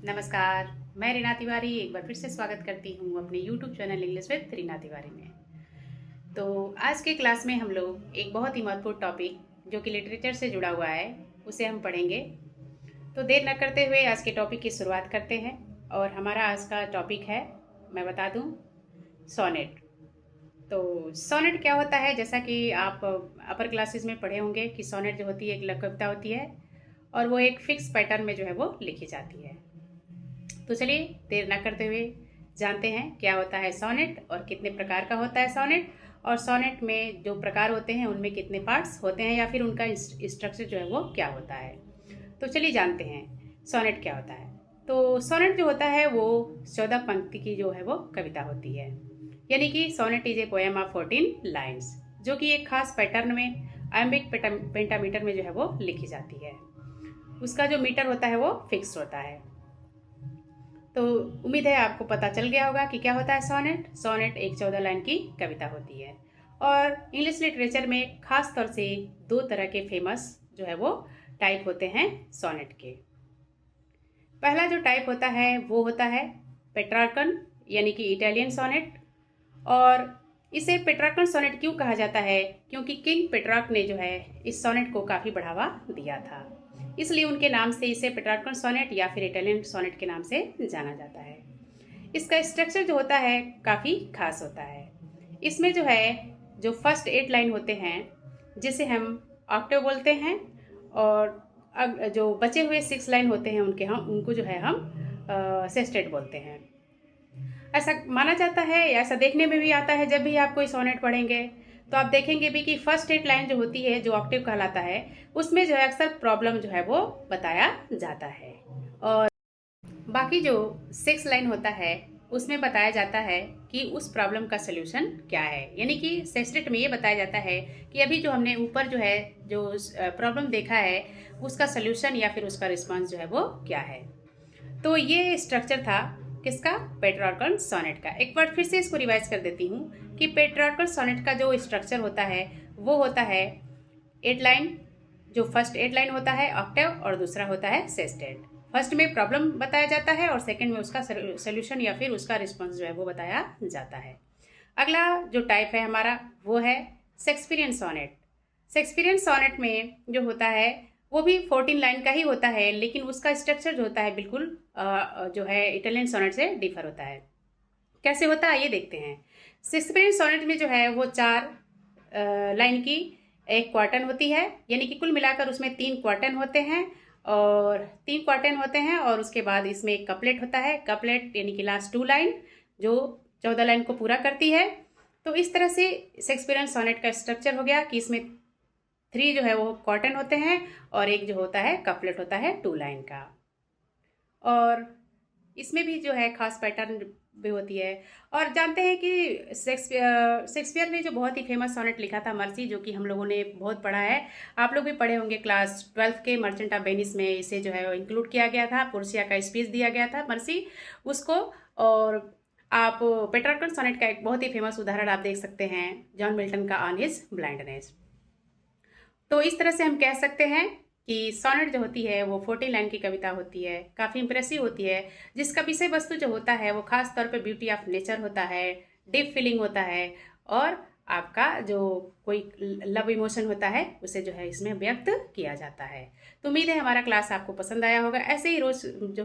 नमस्कार। मैं रीना तिवारी एक बार फिर से स्वागत करती हूँ अपने YouTube channel English with Reena Tiwari में। तो आज के क्लास में हम लोग एक बहुत ही महत्वपूर्ण टॉपिक जो कि लिटरेचर से जुड़ा हुआ है उसे हम पढ़ेंगे। तो देर न करते हुए आज के टॉपिक की शुरुआत करते हैं और हमारा आज का टॉपिक है, मैं बता दूँ, सोनेट। तो सोनेट क्या होता है? जैसा कि आप अपर क्लासेस में पढ़े होंगे कि सोनेट जो होती है एक कविता होती है और वो एक फिक्स पैटर्न में जो है वो लिखी जाती है। तो चलिए देर न करते हुए जानते हैं क्या होता है सोनेट और कितने प्रकार का होता है सोनेट, और सोनेट में जो प्रकार होते हैं उनमें कितने पार्ट्स होते हैं या फिर उनका स्ट्रक्चर जो है वो क्या होता है। तो चलिए जानते हैं सोनेट क्या होता है। तो सोनेट जो होता है वो 14 पंक्ति की जो है वो कविता होती है, यानी कि sonnet is a poem of 14 lines, जो कि एक खास पैटर्न में आयम्बिक पेंटामीटर में जो है वो लिखी जाती है। उसका जो मीटर होता है वो फिक्स होता है। तो उम्मीद है आपको पता चल गया होगा कि क्या होता है सोनेट। सोनेट एक 14 लाइन की कविता होती है और इंग्लिश लिटरेचर में खास तौर से दो तरह के फेमस जो है वो टाइप होते हैं सोनेट के। पहला जो टाइप होता है वो होता है पेट्रार्कन, यानी कि इटालियन सोनेट। और इसे पेट्रार्कन सोनेट क्यों कहा जाता है? क्योंकि किंग पेट्रार्क ने जो है इस सोनेट को काफ़ी बढ़ावा दिया था, इसलिए उनके नाम से इसे पेट्रार्कन सोनेट या फिर इटालियन सोनेट के नाम से जाना जाता है। इसका स्ट्रक्चर जो होता है काफ़ी खास होता है। इसमें जो है जो फर्स्ट 8 लाइन होते हैं जिसे हम ऑक्टेव बोलते हैं, और जो बचे हुए 6 लाइन होते हैं उनको जो है हम सेस्टेट बोलते हैं। ऐसा माना जाता है या ऐसा देखने में भी आता है, जब भी आप कोई सोनेट पढ़ेंगे तो आप देखेंगे भी कि फर्स्ट 8 लाइन जो होती है जो ऑक्टेव कहलाता है उसमें जो है अक्सर प्रॉब्लम जो है वो बताया जाता है, और बाकी जो 6 लाइन होता है उसमें बताया जाता है कि उस प्रॉब्लम का सोल्यूशन क्या है। यानी कि सेस्टेट में ये बताया जाता है कि अभी जो हमने ऊपर जो है जो प्रॉब्लम देखा है उसका सोल्यूशन या फिर उसका रिस्पॉन्स जो है वो क्या है। तो ये स्ट्रक्चर था किसका? पेट्रार्कन सोनेट का। एक बार फिर से इसको रिवाइज कर देती हूँ कि पेट्रार्कन सोनेट का जो स्ट्रक्चर होता है वो होता है 8 लाइन, जो फर्स्ट 8 लाइन होता है ऑक्टेव और दूसरा होता है सेस्टेट। फर्स्ट में प्रॉब्लम बताया जाता है और सेकंड में उसका सोल्यूशन या फिर उसका रिस्पॉन्स जो है वो बताया जाता है। अगला जो टाइप है हमारा वो है शेक्सपियरियन सोनेट। शेक्सपियरियन सोनेट में जो होता है वो भी 14 लाइन का ही होता है, लेकिन उसका स्ट्रक्चर जो होता है बिल्कुल जो है इटालियन सोनेट से डिफर होता है। कैसे होता है ये देखते हैं। शेक्सपियरियन सोनेट में जो है वो 4 लाइन की एक क्वार्टन होती है, यानी कि कुल मिलाकर उसमें 3 क्वार्टन होते हैं, और 3 क्वार्टन होते हैं और उसके बाद इसमें एक कपलेट होता है। कपलेट यानी कि लास्ट 2 लाइन जो 14 लाइन को पूरा करती है। तो इस तरह से शेक्सपियरियन सोनेट का स्ट्रक्चर हो गया कि इसमें 3 जो है वो क्वार्टन होते हैं और एक जो होता है कपलेट होता है 2 लाइन का। और इसमें भी जो है खास पैटर्न भी होती है। और जानते हैं कि शेक्सपियर ने जो बहुत ही फेमस सोनेट लिखा था मर्सी, जो कि हम लोगों ने बहुत पढ़ा है, आप लोग भी पढ़े होंगे क्लास 12th के मर्चेंट ऑफ वेनिस में इसे जो है इंक्लूड किया गया था। पोर्सिया का स्पीच दिया गया था मर्सी उसको। और आप पेट्रार्कन सोनेट का एक बहुत ही फेमस उदाहरण आप देख सकते हैं जॉन मिल्टन का ऑन हिज ब्लाइंडनेस। तो इस तरह से हम कह सकते हैं कि सोनेट जो होती है वो 14 लाइन की कविता होती है, काफ़ी इंप्रेसिव होती है, जिसका विषय वस्तु जो होता है वो खास तौर पे ब्यूटी ऑफ नेचर होता है, डीप फीलिंग होता है, और आपका जो कोई लव इमोशन होता है उसे जो है इसमें व्यक्त किया जाता है। तो उम्मीद है हमारा क्लास आपको पसंद आया होगा। ऐसे ही रोज जो